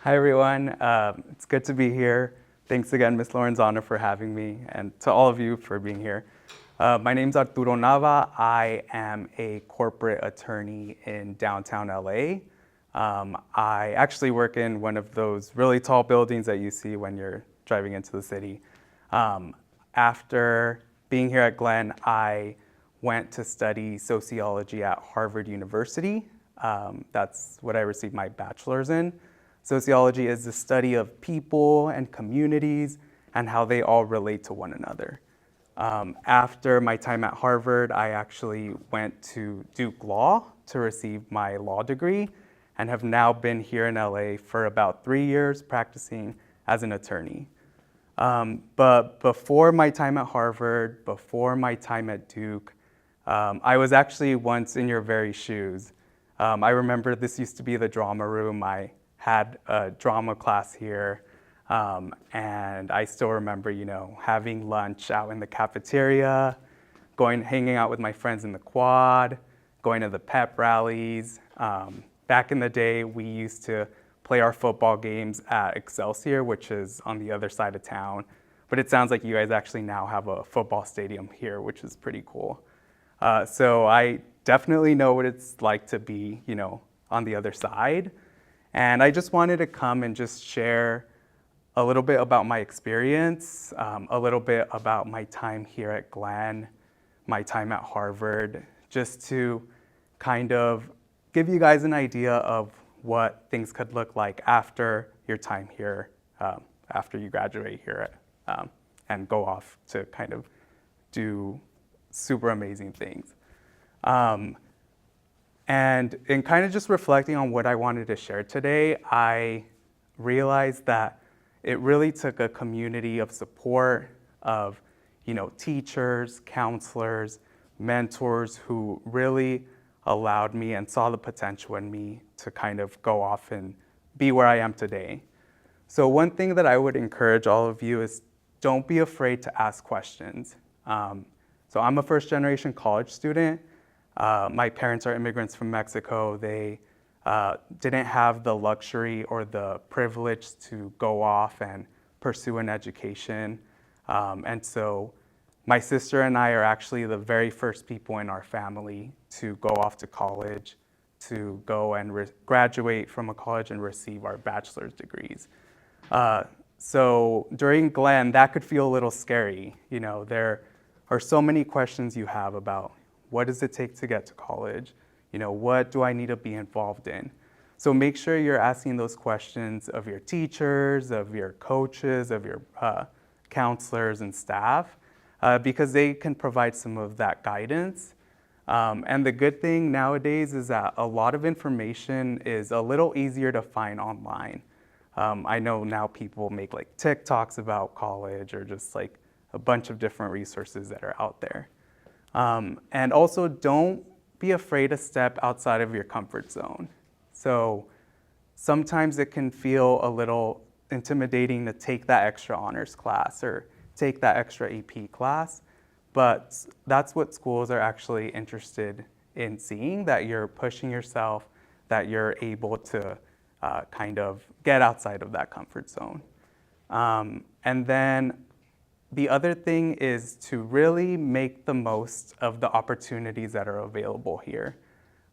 Hi everyone, it's good to be here. Thanks again, Ms. Lorenzana, for having me, and to all of you for being here. My name's Arturo Nava. I am a corporate attorney in downtown LA. I actually work in one of those really tall buildings that you see when you're driving into the city. After being here at Glenn, I went to study sociology at Harvard University. That's what I received my bachelor's in. Sociology is the study of people and communities and how they all relate to one another. After my time at Harvard, I actually went to Duke Law to receive my law degree and have now been here in LA for about 3 years practicing as an attorney. But before my time at Harvard, before my time at Duke, I was actually once in your very shoes. I remember this used to be the drama room. I had a drama class here, and I still remember, having lunch out in the cafeteria, hanging out with my friends in the quad, going to the pep rallies. Back in the day, we used to play our football games at Excelsior, which is on the other side of town. But it sounds like you guys actually now have a football stadium here, which is pretty cool. So I definitely know what it's like to be, on the other side. And I just wanted to come and just share a little bit about my experience, a little bit about my time here at Glenn, my time at Harvard, just to kind of give you guys an idea of what things could look like after your time here, after you graduate here, and go off to kind of do super amazing things. And in kind of just reflecting on what I wanted to share today, I realized that it really took a community of support of, teachers, counselors, mentors who really allowed me and saw the potential in me to kind of go off and be where I am today. So one thing that I would encourage all of you is don't be afraid to ask questions. So I'm a first-generation college student. My parents are immigrants from Mexico. They didn't have the luxury or the privilege to go off and pursue an education. And so my sister and I are actually the very first people in our family to go off to college, to go and graduate from a college and receive our bachelor's degrees. So during Glenn, that could feel a little scary. There are so many questions you have about what does it take to get to college? What do I need to be involved in? So make sure you're asking those questions of your teachers, of your coaches, of your counselors and staff, because they can provide some of that guidance. And the good thing nowadays is that a lot of information is a little easier to find online. I know now people make like TikToks about college or just like a bunch of different resources that are out there. And also don't be afraid to step outside of your comfort zone. So sometimes it can feel a little intimidating to take that extra honors class or take that extra AP class, but that's what schools are actually interested in seeing, that you're pushing yourself, that you're able to kind of get outside of that comfort zone. And then the other thing is to really make the most of the opportunities that are available here.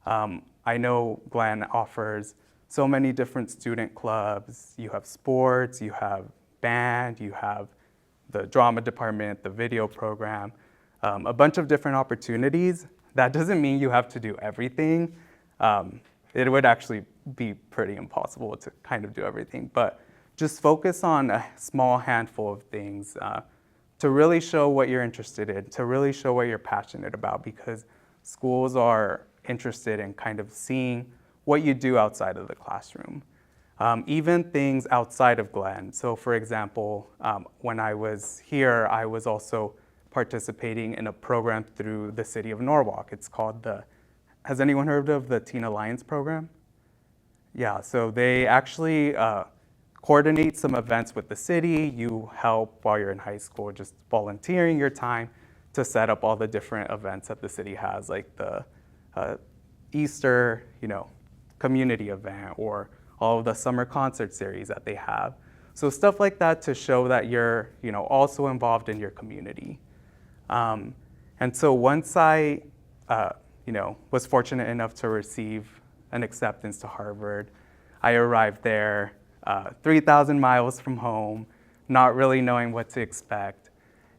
I know Glenn offers so many different student clubs. You have sports, you have band, you have the drama department, the video program, a bunch of different opportunities. That doesn't mean you have to do everything. It would actually be pretty impossible to kind of do everything, but just focus on a small handful of things to really show what you're interested in, to really show what you're passionate about, because schools are interested in kind of seeing what you do outside of the classroom. Even things outside of Glenn. So for example, when I was here, I was also participating in a program through the city of Norwalk. It's called has anyone heard of the Teen Alliance program? Yeah, so they actually coordinate some events with the city. You help while you're in high school, just volunteering your time to set up all the different events that the city has, like the Easter, community event, or all of the summer concert series that they have. So stuff like that to show that you're, also involved in your community. And so once I, was fortunate enough to receive an acceptance to Harvard, I arrived there 3,000 miles from home, not really knowing what to expect.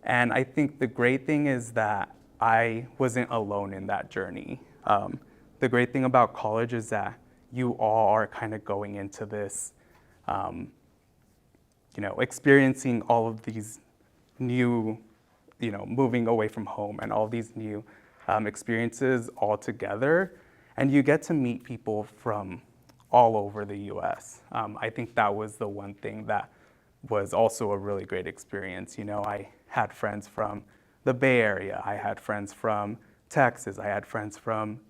And I think the great thing is that I wasn't alone in that journey. The great thing about college is that you all are kind of going into this, experiencing all of these new, moving away from home and all these new experiences all together. And you get to meet people from all over the US. I think that was the one thing that was also a really great experience. I had friends from the Bay Area, I had friends from Texas, I had friends from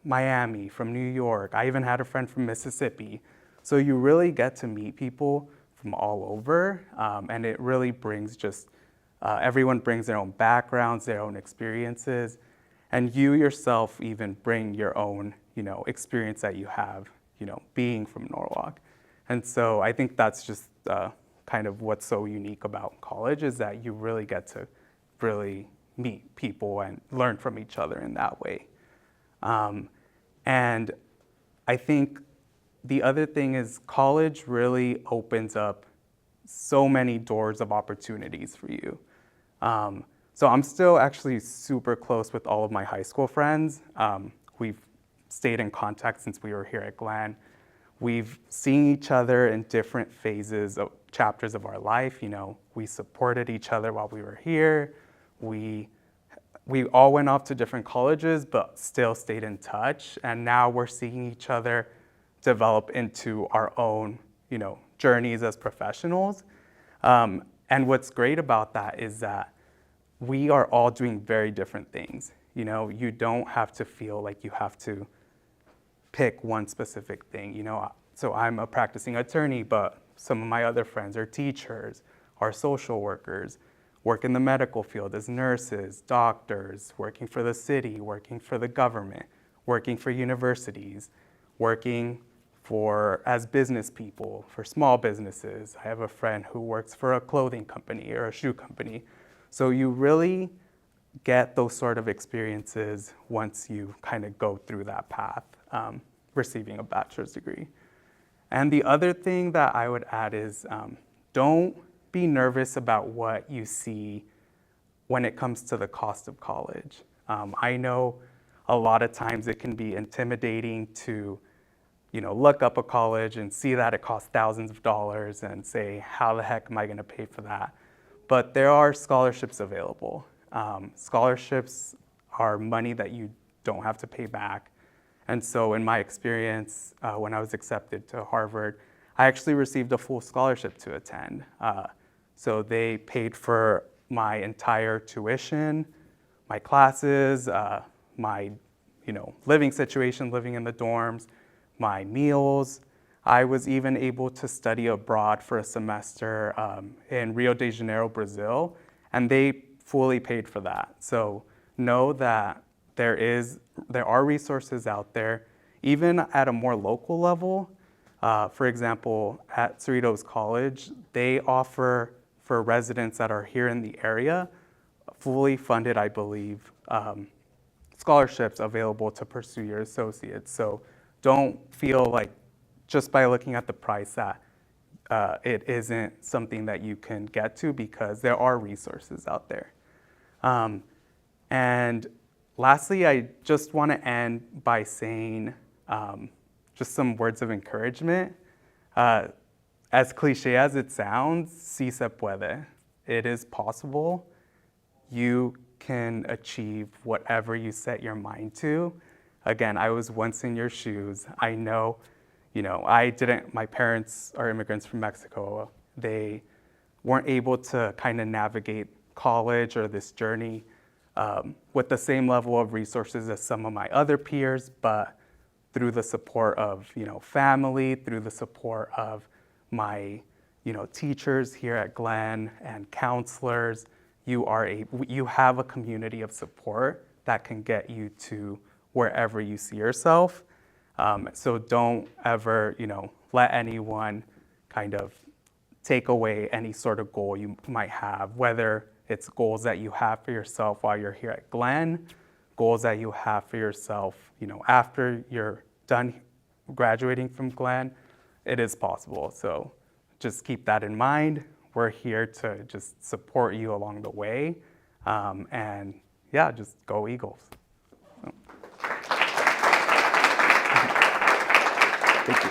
Miami, from New York, I even had a friend from Mississippi. So you really get to meet people from all over, and it really brings everyone brings their own backgrounds, their own experiences, and you yourself even bring your own, experience that you have, being from Norwalk. And so I think that's just kind of what's so unique about college, is that you really get to really meet people and learn from each other in that way. And I think the other thing is college really opens up so many doors of opportunities for you. So I'm still actually super close with all of my high school friends. We've stayed in contact since we were here at Glenn. We've seen each other in different phases of chapters of our life. We supported each other while we were here. We all went off to different colleges, but still stayed in touch. And now we're seeing each other develop into our own, journeys as professionals. And what's great about that is that we are all doing very different things. You don't have to feel like you have to pick one specific thing. So I'm a practicing attorney, but some of my other friends are teachers, are social workers, work in the medical field as nurses, doctors, working for the city, working for the government, working for universities, working as business people, for small businesses. I have a friend who works for a clothing company or a shoe company. So you really get those sort of experiences once you kind of go through that path, receiving a bachelor's degree. And the other thing that I would add is don't be nervous about what you see when it comes to the cost of college. I know a lot of times it can be intimidating to look up a college and see that it costs thousands of dollars and say, how the heck am I gonna pay for that? But there are scholarships available. Scholarships are money that you don't have to pay back. And so in my experience, when I was accepted to Harvard, I actually received a full scholarship to attend. So they paid for my entire tuition, my classes, my living situation, living in the dorms, my meals. I was even able to study abroad for a semester in Rio de Janeiro, Brazil, and they fully paid for that. So know that there are resources out there, even at a more local level. For example, at Cerritos College, they offer for residents that are here in the area, fully funded, I believe, scholarships available to pursue your associates. So don't feel like just by looking at the price that it isn't something that you can get to, because there are resources out there. And lastly, I just want to end by saying just some words of encouragement. As cliche as it sounds, sí se puede. It is possible. You can achieve whatever you set your mind to. Again, I was once in your shoes. I know, my parents are immigrants from Mexico. They weren't able to kind of navigate college or this journey with the same level of resources as some of my other peers, but through the support of, family, through the support of my, teachers here at Glenn and counselors, you have a community of support that can get you to wherever you see yourself. So don't ever, let anyone kind of take away any sort of goal you might have, whether it's goals that you have for yourself while you're here at Glenn, goals that you have for yourself, after you're done graduating from Glenn. It is possible. So just keep that in mind. We're here to just support you along the way. And yeah, just go Eagles. So. Thank you.